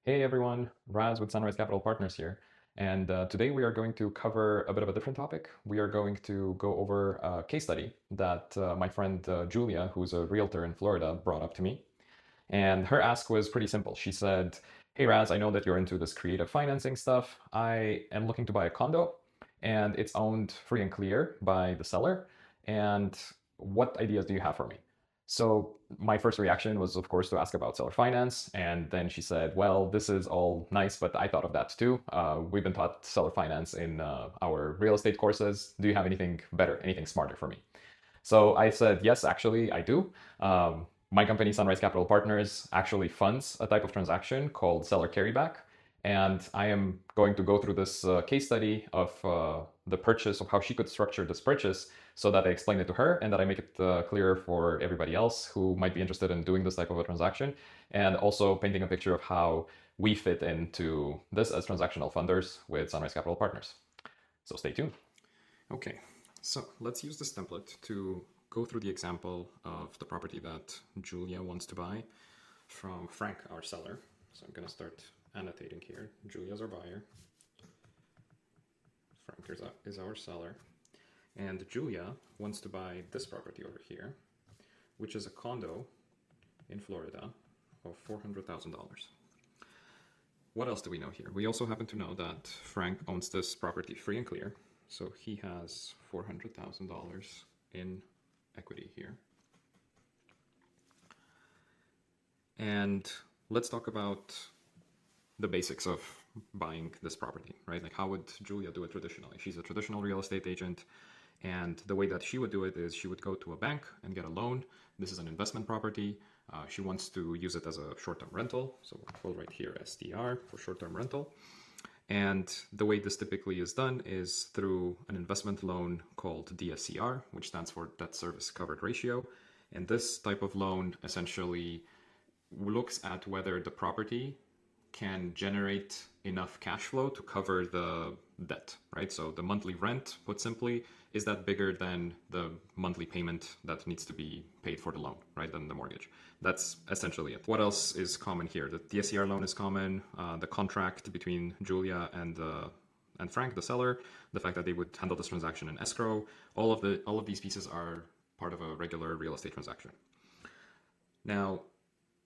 Hey everyone, Raz with Sunrise Capital Partners here. And today we are going to cover a bit of a different topic. We are going to go over a case study that my friend Julia, who's a realtor in Florida, brought up to me. And her ask was pretty simple. She said, "Hey Raz, I know that you're into this creative financing stuff. I am looking to buy a condo and it's owned free and clear by the seller. And what ideas do you have for me?" So my first reaction was, of course, to ask about seller finance. And then she said, "Well, this is all nice, but I thought of that too. We've been taught seller finance in our real estate courses. Do you have anything better, anything smarter for me?" So I said, yes, actually, I do. My company, Sunrise Capital Partners, actually funds a type of transaction called Seller Carryback. And I am going to go through this case study of the purchase, of how she could structure this purchase so that I explain it to her and that I make it clearer for everybody else who might be interested in doing this type of a transaction. And also painting a picture of how we fit into this as transactional funders with Sunrise Capital Partners. So stay tuned. Okay, so let's use this template to go through the example of the property that Julia wants to buy from Frank, our seller. So I'm going to start annotating here. Julia's our buyer. Frank is our seller. And Julia wants to buy this property over here, which is a condo in Florida of $400,000. What else do we know here? We also happen to know that Frank owns this property free and clear. So he has $400,000 in equity here. And let's talk about the basics of buying this property, right? Like, how would Julia do it traditionally? She's a traditional real estate agent. And the way that she would do it is she would go to a bank and get a loan. This is an investment property. She wants to use it as a short-term rental. So we'll write here STR for short-term rental. And the way this typically is done is through an investment loan called DSCR, which stands for Debt Service Covered Ratio. And this type of loan essentially looks at whether the property can generate enough cash flow to cover the debt, right? So the monthly rent, put simply, is that bigger than the monthly payment that needs to be paid for the loan, right? Than the mortgage. That's essentially it. What else is common here? The DSCR loan is common. The contract between Julia and Frank, the seller, the fact that they would handle this transaction in escrow, all of these pieces are part of a regular real estate transaction. Now,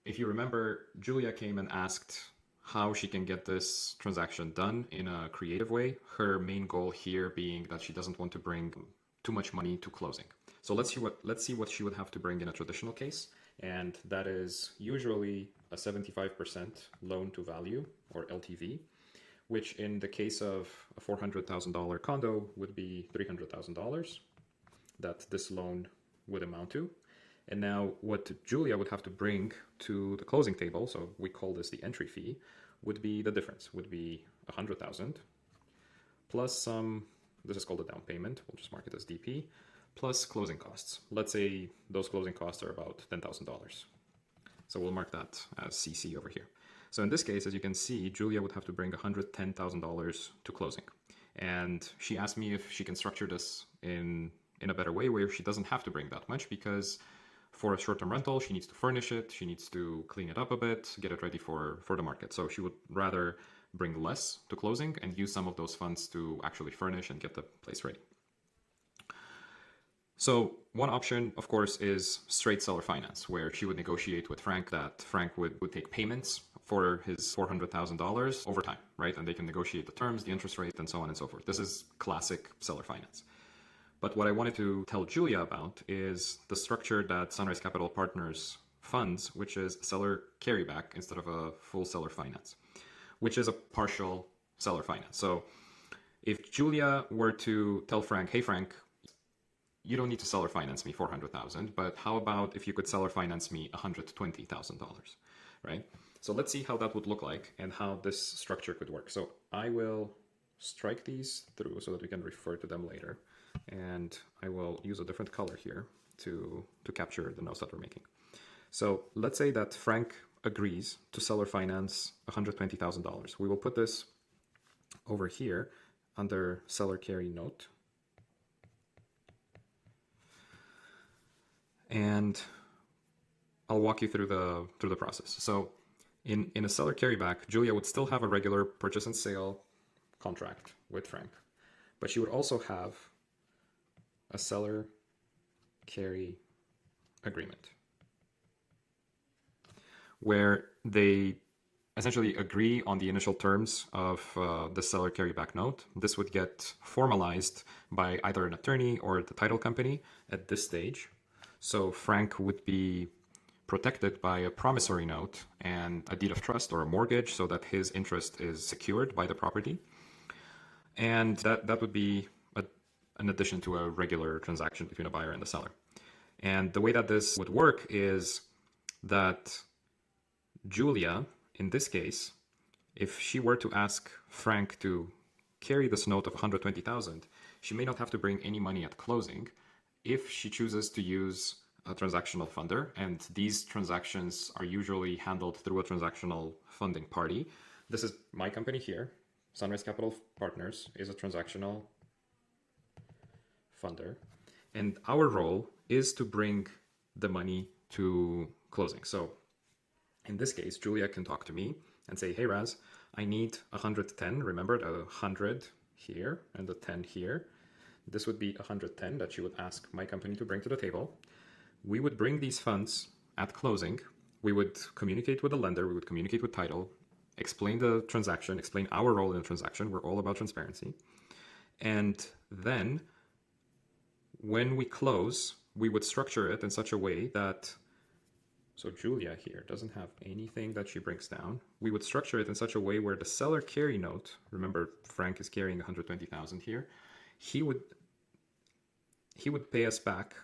if you remember, Julia came and asked how she can get this transaction done in a creative way. Her main goal here being that she doesn't want to bring too much money to closing. So let's see what she would have to bring in a traditional case, and that is usually a 75% loan to value, or LTV, which in the case of a $400,000 condo would be $300,000 that this loan would amount to. And now what Julia would have to bring to the closing table, so we call this the entry fee, would be the difference, would be $100,000 plus some, this is called a down payment, we'll just mark it as DP, plus closing costs. Let's say those closing costs are about $10,000. So we'll mark that as CC over here. So in this case, as you can see, Julia would have to bring $110,000 to closing. And she asked me if she can structure this in a better way where she doesn't have to bring that much, because for a short-term rental, she needs to furnish it, she needs to clean it up a bit, get it ready for the market. So she would rather bring less to closing and use some of those funds to actually furnish and get the place ready. So one option, of course, is straight seller finance, where she would negotiate with Frank that Frank would take payments for his $400,000 over time, right? And they can negotiate the terms, the interest rate, and so on and so forth. This is classic seller finance. But what I wanted to tell Julia about is the structure that Sunrise Capital Partners funds, which is seller carryback instead of a full seller finance, which is a partial seller finance. So if Julia were to tell Frank, hey Frank, you don't need to seller finance me $400,000, but how about if you could seller finance me $120,000, right? So let's see how that would look like and how this structure could work. So I will strike these through so that we can refer to them later. And I will use a different color here to capture the notes that we're making. So let's say that Frank agrees to seller finance $120,000. We will put this over here under seller carry note. And I'll walk you through the process. So In a seller carryback, Julia would still have a regular purchase and sale contract with Frank, but she would also have a seller carry agreement where they essentially agree on the initial terms of the seller carryback note. This would get formalized by either an attorney or the title company at this stage. So Frank would be protected by a promissory note and a deed of trust or a mortgage so that his interest is secured by the property. And that would be an addition to a regular transaction between a buyer and the seller. And the way that this would work is that Julia, in this case, if she were to ask Frank to carry this note of 120,000, she may not have to bring any money at closing if she chooses to use a transactional funder, and these transactions are usually handled through a transactional funding party. This is my company here. Sunrise Capital Partners is a transactional funder, and our role is to bring the money to closing. So in this case, Julia can talk to me and say, hey Raz, I need 110. Remember the 100 here and the 10 here. This would be 110 that she would ask my company to bring to the table. We would bring these funds at closing. We would communicate with the lender. We would communicate with title, explain the transaction, explain our role in the transaction. We're all about transparency. And then when we close, we would structure it in such a way that, so Julia here doesn't have anything that she brings down. We would structure it in such a way where the seller carry note, remember Frank is carrying 120,000 here, he would pay us back.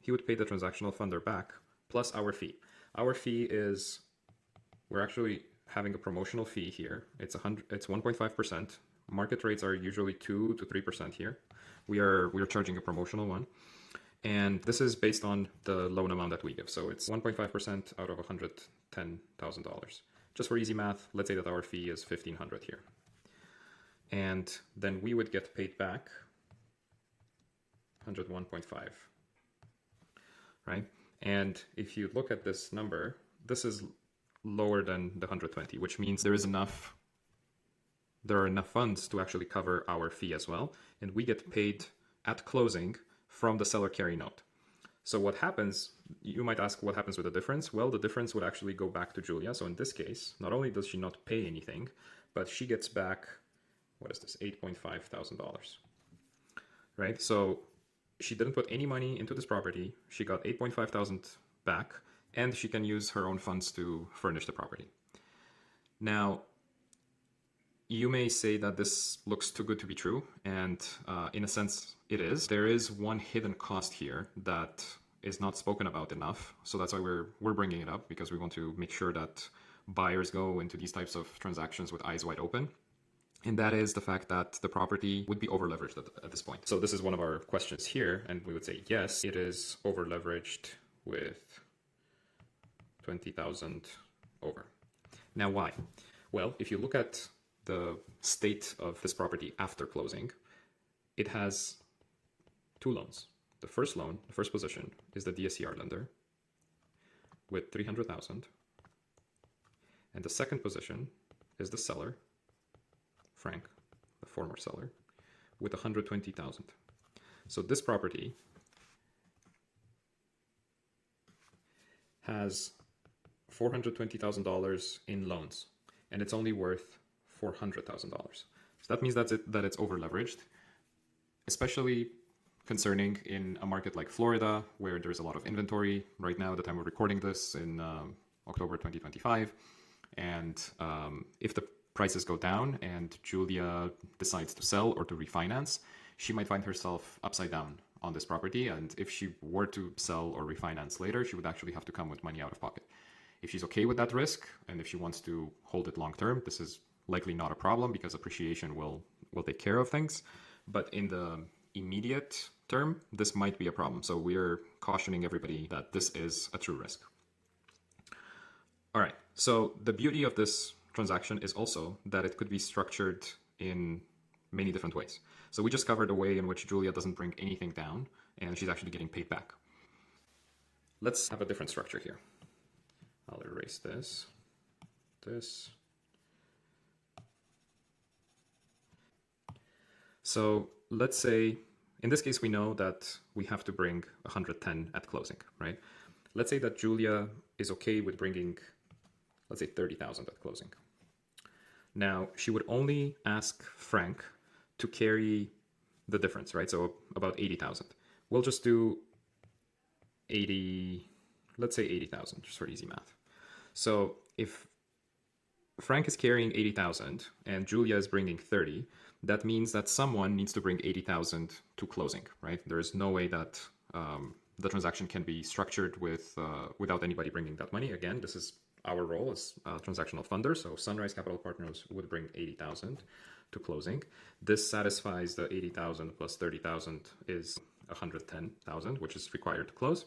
He would pay the transactional funder back plus our fee. Our fee is, we're actually having a promotional fee here. It's 1.5%. Market rates are usually 2 to 3% here. We are charging a promotional one. And this is based on the loan amount that we give. So it's 1.5% out of $110,000. Just for easy math, let's say that our fee is $1,500 here. And then we would get paid back 101.5, right? And if you look at this number, this is lower than the 120, which means there are enough funds to actually cover our fee as well. And we get paid at closing from the seller carry note. So what happens, you might ask what happens with the difference? Well, the difference would actually go back to Julia. So in this case, not only does she not pay anything, but she gets back, what is this, $8,500, right? So she didn't put any money into this property. She got $8,500 back, and she can use her own funds to furnish the property. Now, you may say that this looks too good to be true, and in a sense, it is. There is one hidden cost here that is not spoken about enough, so that's why we're bringing it up, because we want to make sure that buyers go into these types of transactions with eyes wide open. And that is the fact that the property would be over-leveraged at this point. So this is one of our questions here, and we would say, yes, it is over-leveraged with 20,000 over. Now, why? Well, if you look at the state of this property after closing, it has two loans. The first loan, the first position, is the DSCR lender with 300,000. And the second position is the seller, Frank, the former seller, with 120,000. So this property has $420,000 in loans, and it's only worth $400,000. So that means that it's over leveraged, especially concerning in a market like Florida, where there's a lot of inventory right now at the time we're recording this in October 2025. And if the prices go down and Julia decides to sell or to refinance, she might find herself upside down on this property. And if she were to sell or refinance later, she would actually have to come with money out of pocket. If she's okay with that risk, and if she wants to hold it long term, this is likely not a problem because appreciation will take care of things. But in the immediate term, this might be a problem. So we're cautioning everybody that this is a true risk. All right, so the beauty of this transaction is also that it could be structured in many different ways. So we just covered a way in which Julia doesn't bring anything down and she's actually getting paid back. Let's have a different structure here. I'll erase this. this. So let's say, in this case, we know that we have to bring 110 at closing, right? Let's say that Julia is okay with bringing, let's say 30,000 at closing. Now she would only ask Frank to carry the difference, right? So about 80,000. We'll just do 80, let's say 80,000, just for easy math. So if Frank is carrying 80,000 and Julia is bringing 30, that means that someone needs to bring 80,000 to closing, right? There is no way that the transaction can be structured without anybody bringing that money. Again, this is our role as transactional funder. So Sunrise Capital Partners would bring 80,000 to closing. This satisfies the 80,000 plus 30,000 is 110,000, which is required to close.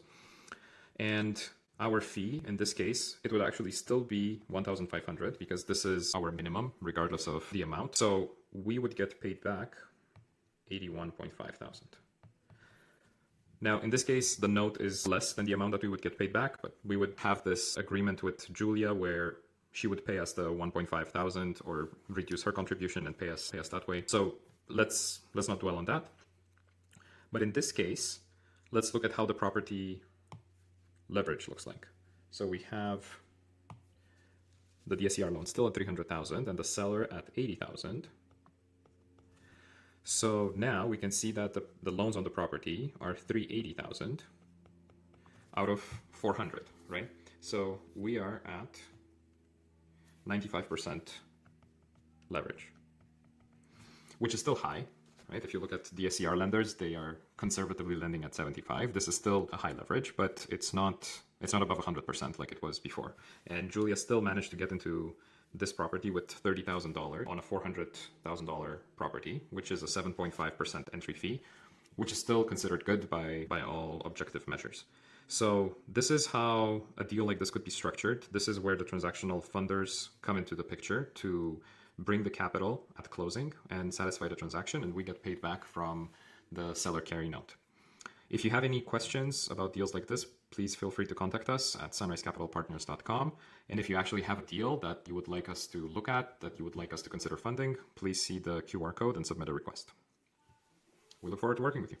And our fee, in this case, it would actually still be 1,500 because this is our minimum regardless of the amount. So we would get paid back 81.5 thousand. Now, in this case, the note is less than the amount that we would get paid back, but we would have this agreement with Julia where she would pay us the 1.5 thousand or reduce her contribution and pay us that way. So let's not dwell on that. But in this case, let's look at how the property leverage looks like. So we have the DSCR loan still at 300,000 and the seller at 80,000. So now we can see that the loans on the property are 380,000 out of 400, right? So we are at 95% leverage, which is still high, right? If you look at DSCR lenders, they are conservatively lending at 75. This is still a high leverage, but it's not above 100% like it was before. And Julia still managed to get into this property with $30,000 on a $400,000 property, which is a 7.5% entry fee, which is still considered good by all objective measures. So this is how a deal like this could be structured. This is where the transactional funders come into the picture to bring the capital at closing and satisfy the transaction, and we get paid back from the seller carry note. If you have any questions about deals like this, please feel free to contact us at sunrisecapitalpartners.com. And if you actually have a deal that you would like us to look at, that you would like us to consider funding, please see the QR code and submit a request. We look forward to working with you.